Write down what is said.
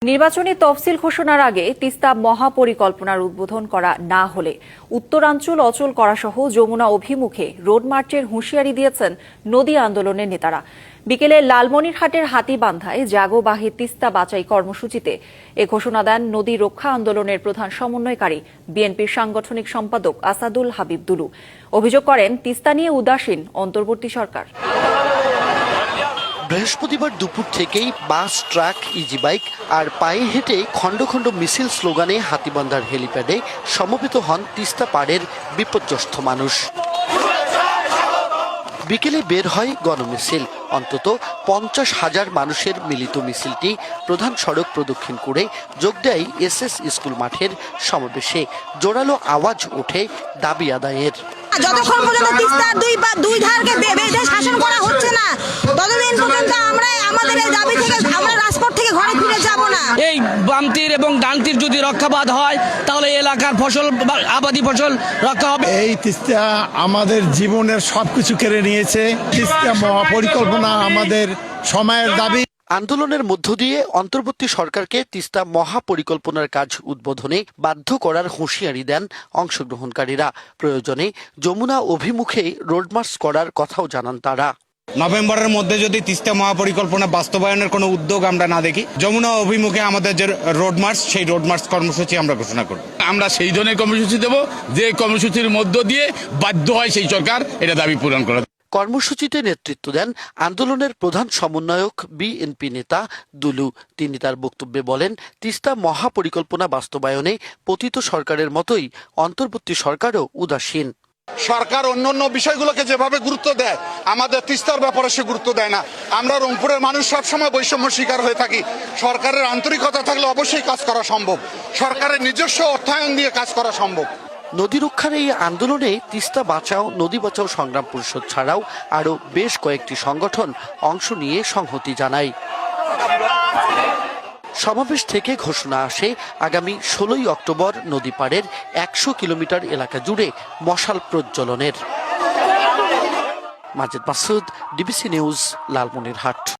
নির্বাচনী তফসিল ঘোষণার আগে তিস্তা মহাপরিকল্পনার উদ্বোধন করা না হলে উত্তরাঞ্চল অচল করা সহ যমুনা অভিমুখে রোড মার্চের হুঁশিয়ারি দিয়েছেন নদী আন্দোলনের নেতারা। বিকেলে লালমনিরহাটের হাতীবান্ধায় জাগো বাহে তিস্তা বাঁচাই কর্মসূচিতে এ ঘোষণা দেন নদী রক্ষা আন্দোলনের প্রধান সমন্বয়কারী বিএনপির সাংগঠনিক সম্পাদক আসাদুল হাবিব দুলু। অভিযোগ করেন তিস্তা নিয়ে উদাসীন অন্তর্বর্তী সরকার। বৃহস্পতিবার দুপুর থেকেই বাস, ট্রাক, ইজি বাইক আর পায়ে হেঁটে খণ্ড খণ্ড মিছিল স্লোগানে হাতীবান্ধার হেলিপ্যাডে সমবেত হন তিস্তা পাড়ের বিপর্যস্ত মানুষ। বিকেলে বের হয় গণমিছিল। অন্তত 50,000 মানুষের মিলিত মিছিলটি প্রধান সড়ক প্রদক্ষিণ করে যোগ দেয় এসএস স্কুল মাঠের সমাবেশে। জোরালো আওয়াজ ওঠে দাবি আদায়ের। যতক্ষণ পর্যন্ত তিস্তার দুই ধারকে বেঁধে শাসন করা হচ্ছে না, ততদিন পর্যন্ত আমরা আমাদের এই দাবি থেকে আমরা রাজপথ থেকে ঘরে ফিরে যাব না। এই বামতির এবং ডানতির যদি রক্ষাবাদ হয় তাহলে এলাকার ফসল, আবাদি ফসল রক্ষা হবে। এই তিস্তা আমাদের জীবনের সবকিছু কেড়ে নিয়েছে। তিস্তা মহাপরিকল্পনা আমাদের সময়ের দাবি। আন্দোলনের মধ্য দিয়ে অন্তর্বর্তী সরকারকে তিস্তা মহাপরিকল্পনার কাজ উদ্বোধনে বাধ্য করার হুঁশিয়ারি দেন অংশগ্রহণকারীরা। প্রয়োজনে যমুনা অভিমুখে রোডমার্চ করার কথাও জানান তারা। নভেম্বরের মধ্যে যদি তিস্তা মহাপরিকল্পনা বাস্তবায়নের কোনো উদ্যোগ আমরা না দেখি, যমুনা অভিমুখে আমাদের যে রোডমার্চ, সেই রোডমার্চ কর্মসূচি আমরা ঘোষণা করব। আমরা সেই ধরনের কর্মসূচি দেব যে কর্মসূচির মধ্য দিয়ে বাধ্য হয় সেই সরকার এটা দাবি পূরণ করে। কর্মসূচিতে নেতৃত্ব দেন আন্দোলনের প্রধান সমন্বয়ক বিএনপি নেতা দুলু। তিনি তার বক্তব্যে বলেন, তিস্তা মহাপরিকল্পনা বাস্তবায়নে পতিত সরকারের মতোই অন্তর্বর্তী সরকারও উদাসীন। সরকার অন্যান্য বিষয়গুলোকে যেভাবে গুরুত্ব দেয়, আমাদের তিস্তার ব্যাপারে সে গুরুত্ব দেয় না। আমরা রংপুরের মানুষ সবসময় বৈষম্য শিকার হয়ে থাকি। সরকারের আন্তরিকতা থাকলে অবশ্যই কাজ করা সম্ভব, সরকারের নিজস্ব অর্থায়ন দিয়ে কাজ করা সম্ভব। নদী রক্ষার এই আন্দোলনে তিস্তা বাঁচাও, নদী বাঁচাও সংগ্রাম পরিষদ ছাড়াও আরও বেশ কয়েকটি সংগঠন অংশ নিয়ে সংহতি জানায়। সমাবেশ থেকে ঘোষণা আসে আগামী 16ই অক্টোবর নদী পাড়ের 100 কিলোমিটার এলাকা জুড়ে মশাল প্রজ্বলনের। Majed Masud, DBC news, Lalmonirhat.